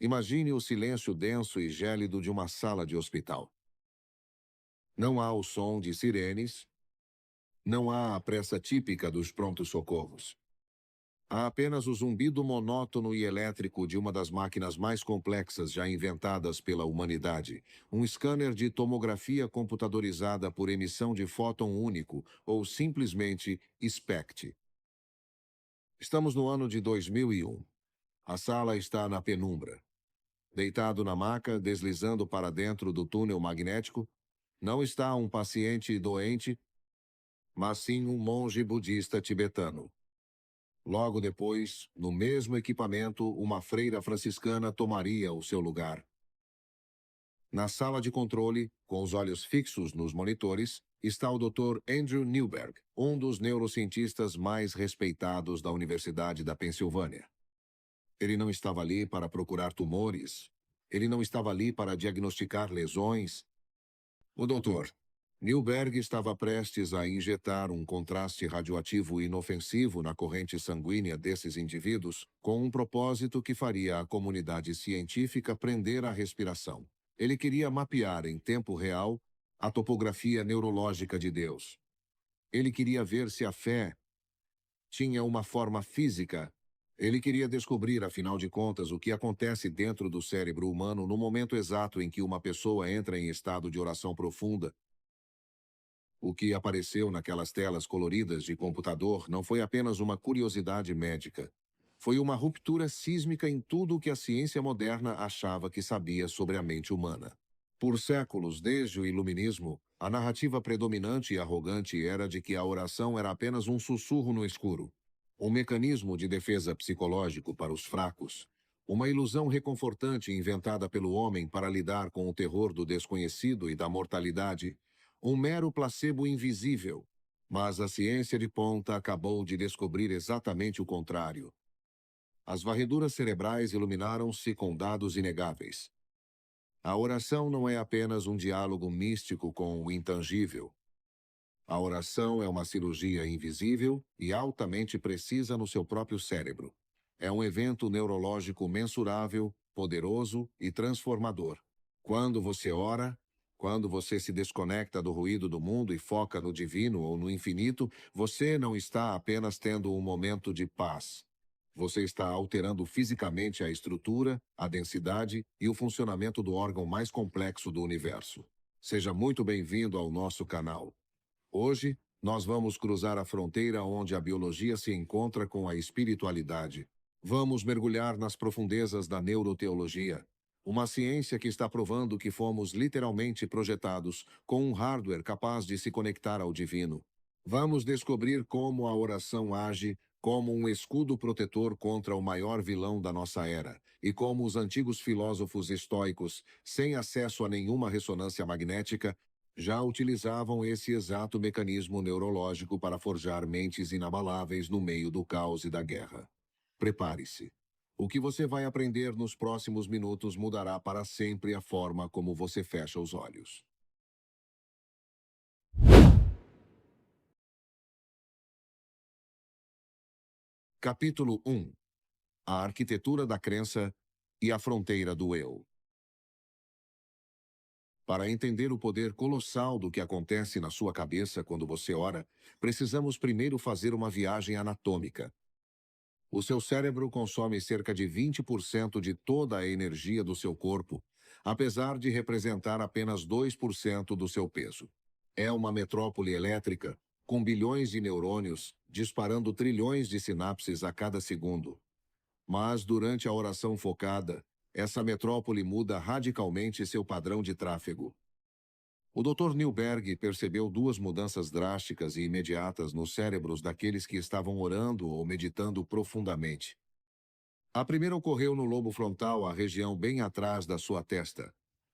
Imagine o silêncio denso e gélido de uma sala de hospital. Não há o som de sirenes, não há a pressa típica dos prontos-socorros. Há apenas o zumbido monótono e elétrico de uma das máquinas mais complexas já inventadas pela humanidade, um scanner de tomografia computadorizada por emissão de fóton único, ou simplesmente SPECT. Estamos no ano de 2001. A sala está na penumbra. Deitado na maca, deslizando para dentro do túnel magnético, não está um paciente doente, mas sim um monge budista tibetano. Logo depois, no mesmo equipamento, uma freira franciscana tomaria o seu lugar. Na sala de controle, com os olhos fixos nos monitores, está o Dr. Andrew Newberg, um dos neurocientistas mais respeitados da Universidade da Pensilvânia. Ele não estava ali para procurar tumores. Ele não estava ali para diagnosticar lesões. O Dr. Newberg estava prestes a injetar um contraste radioativo inofensivo na corrente sanguínea desses indivíduos com um propósito que faria a comunidade científica prender a respiração. Ele queria mapear em tempo real a topografia neurológica de Deus. Ele queria ver se a fé tinha uma forma física. Ele queria descobrir, afinal de contas, o que acontece dentro do cérebro humano no momento exato em que uma pessoa entra em estado de oração profunda. O que apareceu naquelas telas coloridas de computador não foi apenas uma curiosidade médica. Foi uma ruptura sísmica em tudo o que a ciência moderna achava que sabia sobre a mente humana. Por séculos, desde o Iluminismo, a narrativa predominante e arrogante era de que a oração era apenas um sussurro no escuro, um mecanismo de defesa psicológico para os fracos, uma ilusão reconfortante inventada pelo homem para lidar com o terror do desconhecido e da mortalidade, um mero placebo invisível. Mas a ciência de ponta acabou de descobrir exatamente o contrário. As varreduras cerebrais iluminaram-se com dados inegáveis. A oração não é apenas um diálogo místico com o intangível. A oração é uma cirurgia invisível e altamente precisa no seu próprio cérebro. É um evento neurológico mensurável, poderoso e transformador. Quando você ora, quando você se desconecta do ruído do mundo e foca no divino ou no infinito, você não está apenas tendo um momento de paz. Você está alterando fisicamente a estrutura, a densidade e o funcionamento do órgão mais complexo do universo. Seja muito bem-vindo ao nosso canal. Hoje, nós vamos cruzar a fronteira onde a biologia se encontra com a espiritualidade. Vamos mergulhar nas profundezas da neuroteologia, uma ciência que está provando que fomos literalmente projetados com um hardware capaz de se conectar ao divino. Vamos descobrir como a oração age como um escudo protetor contra o maior vilão da nossa era, e como os antigos filósofos estoicos, sem acesso a nenhuma ressonância magnética, já utilizavam esse exato mecanismo neurológico para forjar mentes inabaláveis no meio do caos e da guerra. Prepare-se. O que você vai aprender nos próximos minutos mudará para sempre a forma como você fecha os olhos. Capítulo 1. A arquitetura da crença e a fronteira do eu. Para entender o poder colossal do que acontece na sua cabeça quando você ora, precisamos primeiro fazer uma viagem anatômica. O seu cérebro consome cerca de 20% de toda a energia do seu corpo, apesar de representar apenas 2% do seu peso. É uma metrópole elétrica, com bilhões de neurônios, disparando trilhões de sinapses a cada segundo. Mas, durante a oração focada, essa metrópole muda radicalmente seu padrão de tráfego. O Dr. Newberg percebeu duas mudanças drásticas e imediatas nos cérebros daqueles que estavam orando ou meditando profundamente. A primeira ocorreu no lobo frontal, a região bem atrás da sua testa.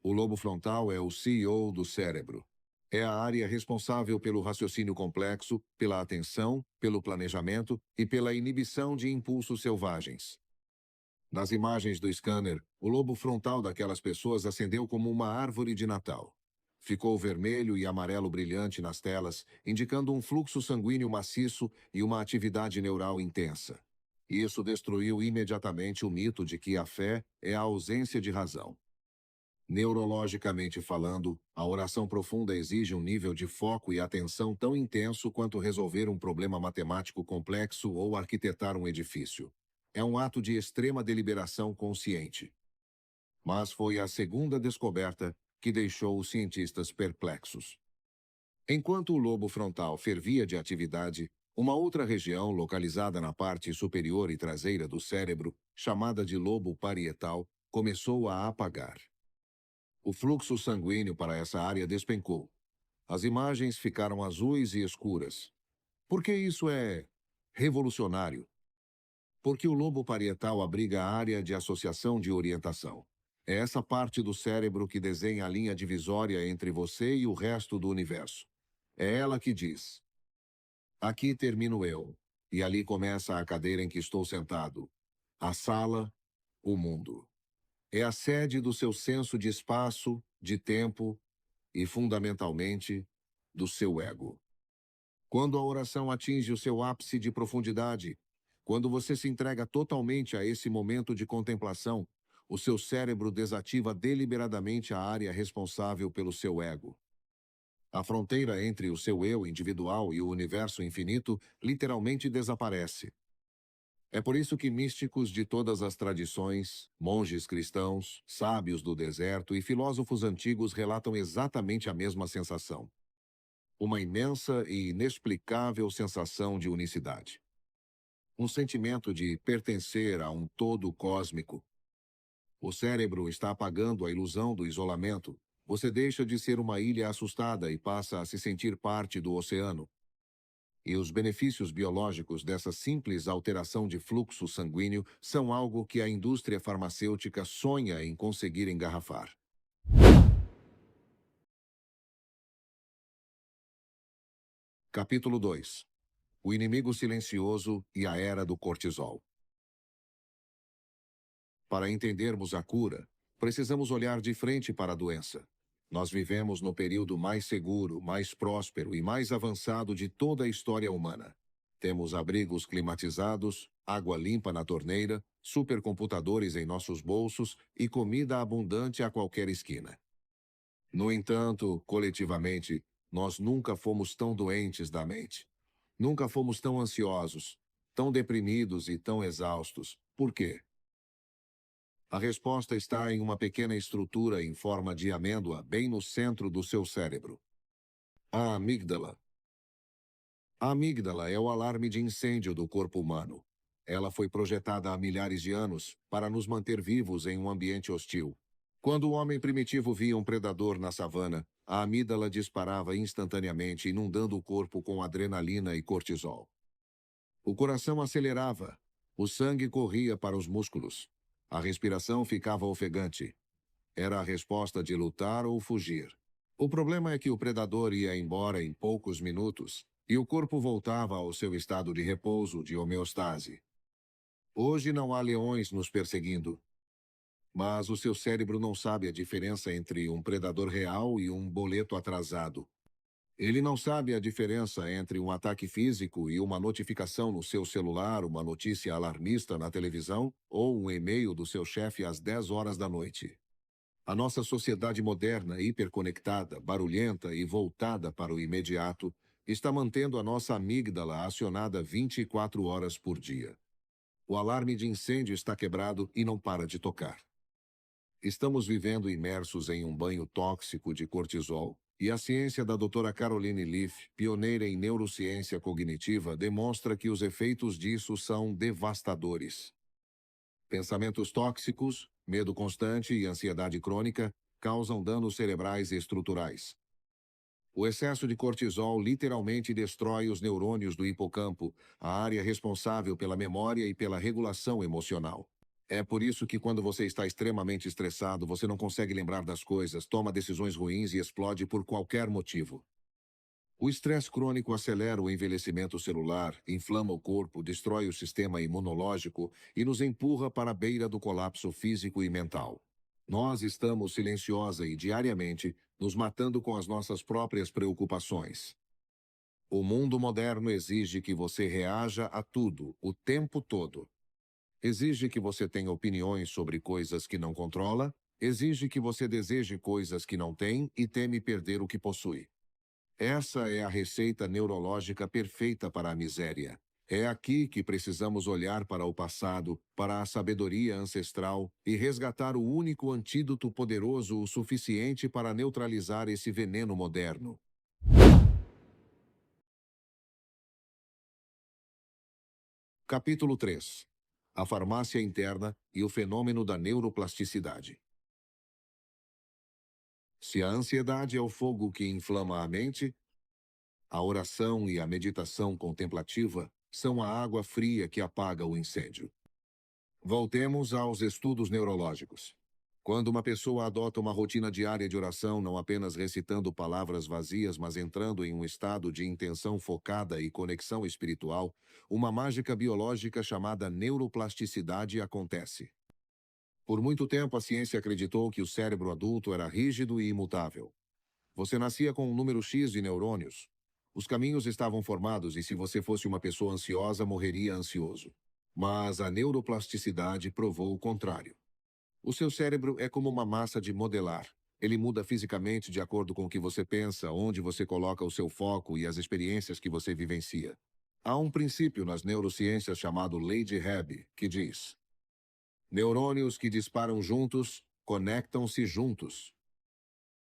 O lobo frontal é o CEO do cérebro. É a área responsável pelo raciocínio complexo, pela atenção, pelo planejamento e pela inibição de impulsos selvagens. Nas imagens do scanner, o lobo frontal daquelas pessoas acendeu como uma árvore de Natal. Ficou vermelho e amarelo brilhante nas telas, indicando um fluxo sanguíneo maciço e uma atividade neural intensa. E isso destruiu imediatamente o mito de que a fé é a ausência de razão. Neurologicamente falando, a oração profunda exige um nível de foco e atenção tão intenso quanto resolver um problema matemático complexo ou arquitetar um edifício. É um ato de extrema deliberação consciente. Mas foi a segunda descoberta que deixou os cientistas perplexos. Enquanto o lobo frontal fervia de atividade, uma outra região localizada na parte superior e traseira do cérebro, chamada de lobo parietal, começou a apagar. O fluxo sanguíneo para essa área despencou. As imagens ficaram azuis e escuras. Por que isso é revolucionário? Porque o lobo parietal abriga a área de associação de orientação. É essa parte do cérebro que desenha a linha divisória entre você e o resto do universo. É ela que diz: aqui termino eu, e ali começa a cadeira em que estou sentado. A sala, o mundo. É a sede do seu senso de espaço, de tempo e, fundamentalmente, do seu ego. Quando a oração atinge o seu ápice de profundidade, quando você se entrega totalmente a esse momento de contemplação, o seu cérebro desativa deliberadamente a área responsável pelo seu ego. A fronteira entre o seu eu individual e o universo infinito literalmente desaparece. É por isso que místicos de todas as tradições, monges cristãos, sábios do deserto e filósofos antigos relatam exatamente a mesma sensação. Uma imensa e inexplicável sensação de unicidade. Um sentimento de pertencer a um todo cósmico. O cérebro está apagando a ilusão do isolamento. Você deixa de ser uma ilha assustada e passa a se sentir parte do oceano. E os benefícios biológicos dessa simples alteração de fluxo sanguíneo são algo que a indústria farmacêutica sonha em conseguir engarrafar. Capítulo 2. O inimigo silencioso e a era do cortisol. Para entendermos a cura, precisamos olhar de frente para a doença. Nós vivemos no período mais seguro, mais próspero e mais avançado de toda a história humana. Temos abrigos climatizados, água limpa na torneira, supercomputadores em nossos bolsos e comida abundante a qualquer esquina. No entanto, coletivamente, nós nunca fomos tão doentes da mente. Nunca fomos tão ansiosos, tão deprimidos e tão exaustos. Por quê? A resposta está em uma pequena estrutura em forma de amêndoa bem no centro do seu cérebro. A amígdala. A amígdala é o alarme de incêndio do corpo humano. Ela foi projetada há milhares de anos para nos manter vivos em um ambiente hostil. Quando o homem primitivo via um predador na savana, a amígdala disparava instantaneamente, inundando o corpo com adrenalina e cortisol. O coração acelerava, o sangue corria para os músculos. A respiração ficava ofegante. Era a resposta de lutar ou fugir. O problema é que o predador ia embora em poucos minutos e o corpo voltava ao seu estado de repouso, de homeostase. Hoje não há leões nos perseguindo, mas o seu cérebro não sabe a diferença entre um predador real e um boleto atrasado. Ele não sabe a diferença entre um ataque físico e uma notificação no seu celular, uma notícia alarmista na televisão ou um e-mail do seu chefe às 10 horas da noite. A nossa sociedade moderna, hiperconectada, barulhenta e voltada para o imediato, está mantendo a nossa amígdala acionada 24 horas por dia. O alarme de incêndio está quebrado e não para de tocar. Estamos vivendo imersos em um banho tóxico de cortisol, e a ciência da doutora Caroline Leaf, pioneira em neurociência cognitiva, demonstra que os efeitos disso são devastadores. Pensamentos tóxicos, medo constante e ansiedade crônica causam danos cerebrais e estruturais. O excesso de cortisol literalmente destrói os neurônios do hipocampo, a área responsável pela memória e pela regulação emocional. É por isso que quando você está extremamente estressado, você não consegue lembrar das coisas, toma decisões ruins e explode por qualquer motivo. O estresse crônico acelera o envelhecimento celular, inflama o corpo, destrói o sistema imunológico e nos empurra para a beira do colapso físico e mental. Nós estamos silenciosa e diariamente nos matando com as nossas próprias preocupações. O mundo moderno exige que você reaja a tudo, o tempo todo. Exige que você tenha opiniões sobre coisas que não controla, exige que você deseje coisas que não tem e teme perder o que possui. Essa é a receita neurológica perfeita para a miséria. É aqui que precisamos olhar para o passado, para a sabedoria ancestral e resgatar o único antídoto poderoso o suficiente para neutralizar esse veneno moderno. Capítulo 3. A farmácia interna e o fenômeno da neuroplasticidade. Se a ansiedade é o fogo que inflama a mente, a oração e a meditação contemplativa são a água fria que apaga o incêndio. Voltemos aos estudos neurológicos. Quando uma pessoa adota uma rotina diária de oração, não apenas recitando palavras vazias, mas entrando em um estado de intenção focada e conexão espiritual, uma mágica biológica chamada neuroplasticidade acontece. Por muito tempo, a ciência acreditou que o cérebro adulto era rígido e imutável. Você nascia com um número X de neurônios. Os caminhos estavam formados e se você fosse uma pessoa ansiosa, morreria ansioso. Mas a neuroplasticidade provou o contrário. O seu cérebro é como uma massa de modelar. Ele muda fisicamente de acordo com o que você pensa, onde você coloca o seu foco e as experiências que você vivencia. Há um princípio nas neurociências chamado Lei de Hebb, que diz: neurônios que disparam juntos, conectam-se juntos.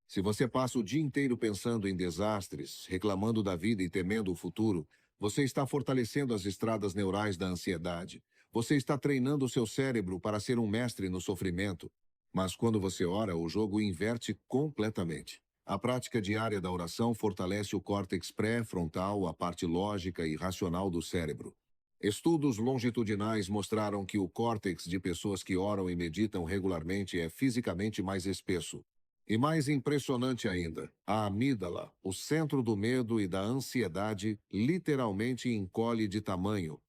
Se você passa o dia inteiro pensando em desastres, reclamando da vida e temendo o futuro, você está fortalecendo as estradas neurais da ansiedade. Você está treinando o seu cérebro para ser um mestre no sofrimento. Mas quando você ora, o jogo inverte completamente. A prática diária da oração fortalece o córtex pré-frontal, a parte lógica e racional do cérebro. Estudos longitudinais mostraram que o córtex de pessoas que oram e meditam regularmente é fisicamente mais espesso. E mais impressionante ainda, a amígdala, o centro do medo e da ansiedade, literalmente encolhe de tamanho.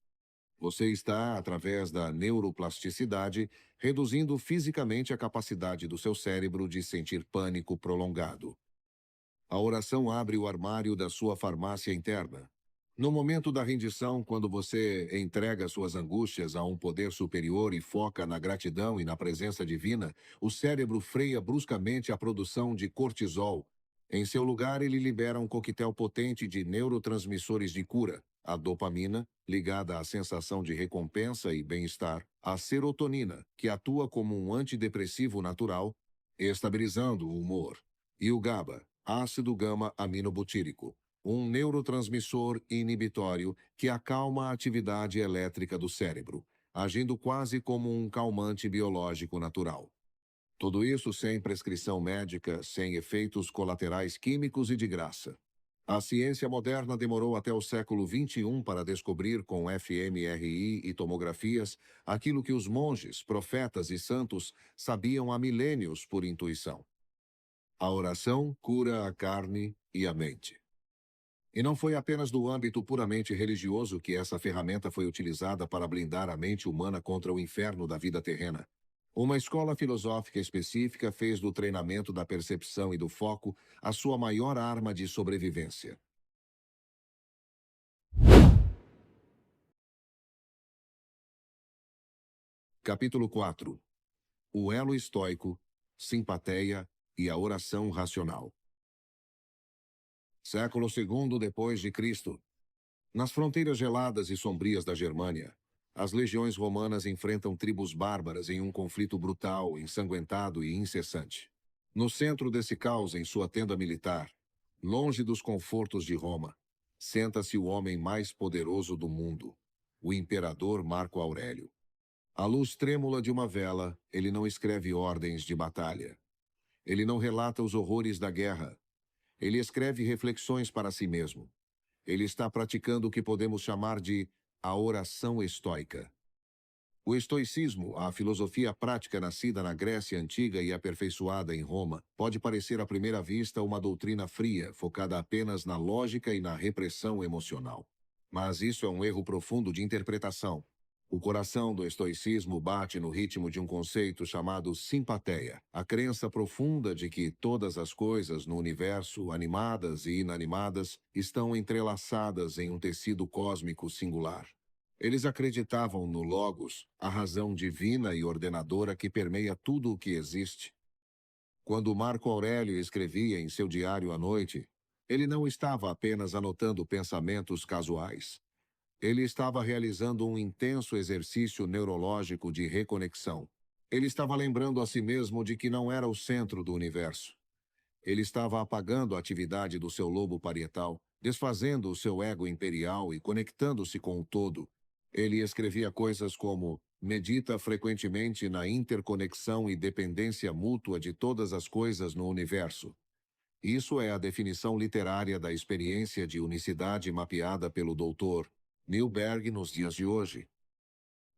Você está, através da neuroplasticidade, reduzindo fisicamente a capacidade do seu cérebro de sentir pânico prolongado. A oração abre o armário da sua farmácia interna. No momento da rendição, quando você entrega suas angústias a um poder superior e foca na gratidão e na presença divina, o cérebro freia bruscamente a produção de cortisol. Em seu lugar, ele libera um coquetel potente de neurotransmissores de cura, a dopamina, ligada à sensação de recompensa e bem-estar, a serotonina, que atua como um antidepressivo natural, estabilizando o humor, e o GABA, ácido gama-aminobutírico, um neurotransmissor inibitório que acalma a atividade elétrica do cérebro, agindo quase como um calmante biológico natural. Tudo isso sem prescrição médica, sem efeitos colaterais químicos e de graça. A ciência moderna demorou até o século XXI para descobrir com fMRI e tomografias aquilo que os monges, profetas e santos sabiam há milênios por intuição. A oração cura a carne e a mente. E não foi apenas do âmbito puramente religioso que essa ferramenta foi utilizada para blindar a mente humana contra o inferno da vida terrena. Uma escola filosófica específica fez do treinamento da percepção e do foco a sua maior arma de sobrevivência. Capítulo 4. O elo estoico, simpatia e a oração racional. Século II depois de Cristo. Nas fronteiras geladas e sombrias da Germânia, as legiões romanas enfrentam tribos bárbaras em um conflito brutal, ensanguentado e incessante. No centro desse caos, em sua tenda militar, longe dos confortos de Roma, senta-se o homem mais poderoso do mundo, o imperador Marco Aurélio. À luz trêmula de uma vela, ele não escreve ordens de batalha. Ele não relata os horrores da guerra. Ele escreve reflexões para si mesmo. Ele está praticando o que podemos chamar de a oração estoica. O estoicismo, a filosofia prática nascida na Grécia Antiga e aperfeiçoada em Roma, pode parecer à primeira vista uma doutrina fria, focada apenas na lógica e na repressão emocional. Mas isso é um erro profundo de interpretação. O coração do estoicismo bate no ritmo de um conceito chamado simpatia, a crença profunda de que todas as coisas no universo, animadas e inanimadas, estão entrelaçadas em um tecido cósmico singular. Eles acreditavam no Logos, a razão divina e ordenadora que permeia tudo o que existe. Quando Marco Aurélio escrevia em seu diário à noite, ele não estava apenas anotando pensamentos casuais. Ele estava realizando um intenso exercício neurológico de reconexão. Ele estava lembrando a si mesmo de que não era o centro do universo. Ele estava apagando a atividade do seu lobo parietal, desfazendo o seu ego imperial e conectando-se com o todo. Ele escrevia coisas como: medita frequentemente na interconexão e dependência mútua de todas as coisas no universo. Isso é a definição literária da experiência de unicidade mapeada pelo Dr. Newberg nos dias de hoje.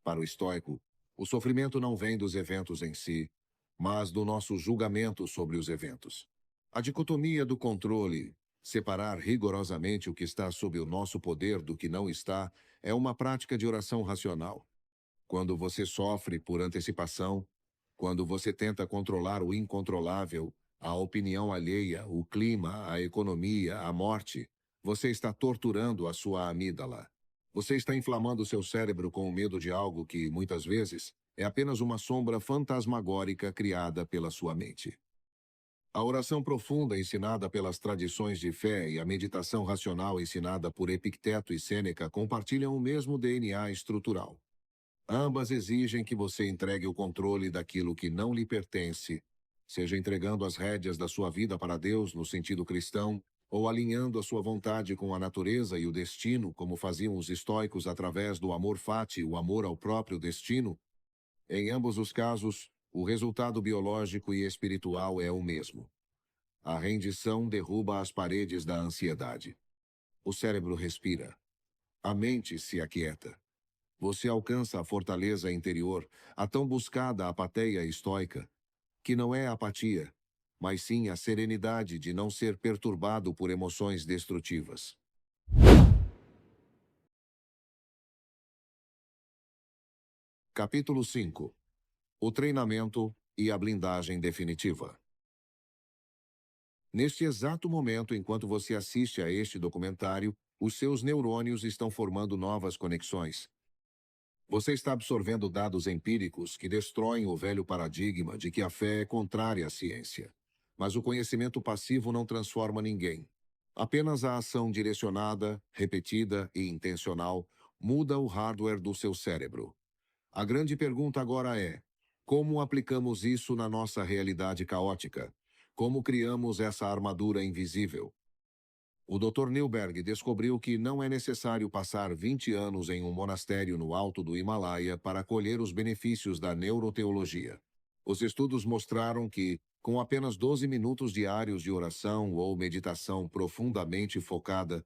Para o estoico, o sofrimento não vem dos eventos em si, mas do nosso julgamento sobre os eventos. A dicotomia do controle, separar rigorosamente o que está sob o nosso poder do que não está, é uma prática de oração racional. Quando você sofre por antecipação, quando você tenta controlar o incontrolável, a opinião alheia, o clima, a economia, a morte, você está torturando a sua amígdala. Você está inflamando seu cérebro com o medo de algo que, muitas vezes, é apenas uma sombra fantasmagórica criada pela sua mente. A oração profunda ensinada pelas tradições de fé e a meditação racional ensinada por Epicteto e Sêneca compartilham o mesmo DNA estrutural. Ambas exigem que você entregue o controle daquilo que não lhe pertence, seja entregando as rédeas da sua vida para Deus no sentido cristão, ou alinhando a sua vontade com a natureza e o destino, como faziam os estoicos através do amor fati, o amor ao próprio destino. Em ambos os casos, o resultado biológico e espiritual é o mesmo. A rendição derruba as paredes da ansiedade. O cérebro respira. A mente se aquieta. Você alcança a fortaleza interior, a tão buscada apatia estoica, que não é apatia, mas sim a serenidade de não ser perturbado por emoções destrutivas. Capítulo 5. O treinamento e a blindagem definitiva. Neste exato momento, enquanto você assiste a este documentário, os seus neurônios estão formando novas conexões. Você está absorvendo dados empíricos que destroem o velho paradigma de que a fé é contrária à ciência. Mas o conhecimento passivo não transforma ninguém. Apenas a ação direcionada, repetida e intencional muda o hardware do seu cérebro. A grande pergunta agora é: como aplicamos isso na nossa realidade caótica? Como criamos essa armadura invisível? O Dr. Newberg descobriu que não é necessário passar 20 anos em um monastério no alto do Himalaia para colher os benefícios da neuroteologia. Os estudos mostraram que, com apenas 12 minutos diários de oração ou meditação profundamente focada,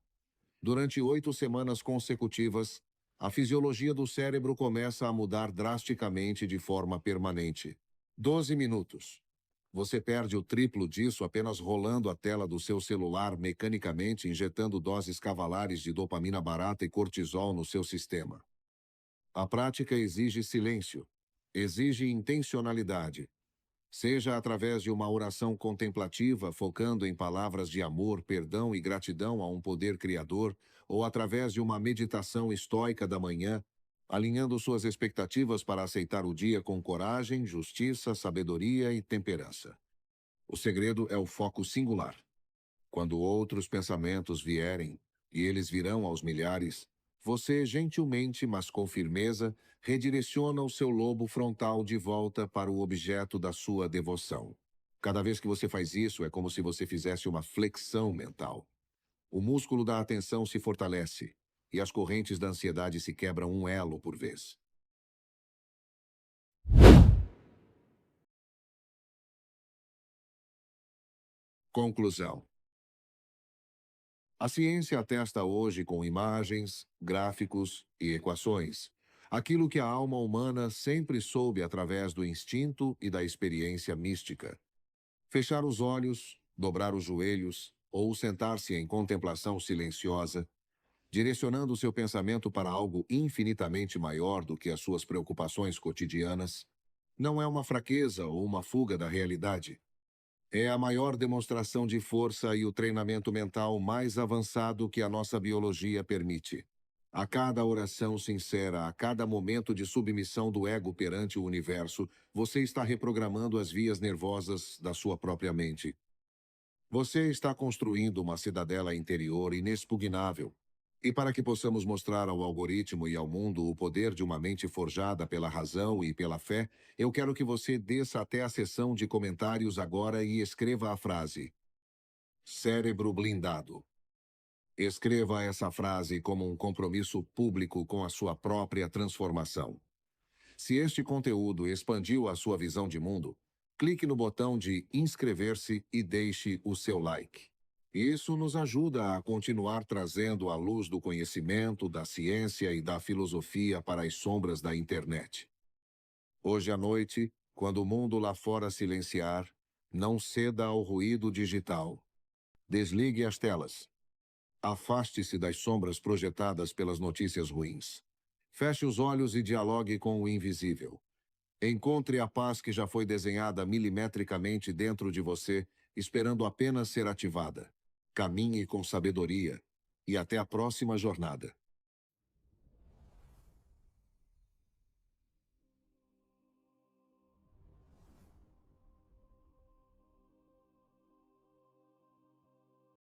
durante 8 semanas consecutivas, a fisiologia do cérebro começa a mudar drasticamente de forma permanente. 12 minutos. Você perde o triplo disso apenas rolando a tela do seu celular mecanicamente, injetando doses cavalares de dopamina barata e cortisol no seu sistema. A prática exige silêncio, exige intencionalidade. Seja através de uma oração contemplativa, focando em palavras de amor, perdão e gratidão a um poder criador, ou através de uma meditação estoica da manhã, alinhando suas expectativas para aceitar o dia com coragem, justiça, sabedoria e temperança. O segredo é o foco singular. Quando outros pensamentos vierem, e eles virão aos milhares, você gentilmente, mas com firmeza, redireciona o seu lobo frontal de volta para o objeto da sua devoção. Cada vez que você faz isso, é como se você fizesse uma flexão mental. O músculo da atenção se fortalece, e as correntes da ansiedade se quebram um elo por vez. Conclusão. A ciência atesta hoje com imagens, gráficos e equações aquilo que a alma humana sempre soube através do instinto e da experiência mística. Fechar os olhos, dobrar os joelhos ou sentar-se em contemplação silenciosa, direcionando seu pensamento para algo infinitamente maior do que as suas preocupações cotidianas, não é uma fraqueza ou uma fuga da realidade. É a maior demonstração de força e o treinamento mental mais avançado que a nossa biologia permite. A cada oração sincera, a cada momento de submissão do ego perante o universo, você está reprogramando as vias nervosas da sua própria mente. Você está construindo uma cidadela interior inexpugnável. E para que possamos mostrar ao algoritmo e ao mundo o poder de uma mente forjada pela razão e pela fé, eu quero que você desça até a seção de comentários agora e escreva a frase: cérebro blindado. Escreva essa frase como um compromisso público com a sua própria transformação. Se este conteúdo expandiu a sua visão de mundo, clique no botão de inscrever-se e deixe o seu like. Isso nos ajuda a continuar trazendo a luz do conhecimento, da ciência e da filosofia para as sombras da internet. Hoje à noite, quando o mundo lá fora silenciar, não ceda ao ruído digital. Desligue as telas. Afaste-se das sombras projetadas pelas notícias ruins. Feche os olhos e dialogue com o invisível. Encontre a paz que já foi desenhada milimetricamente dentro de você, esperando apenas ser ativada. Caminhe com sabedoria. E até a próxima jornada.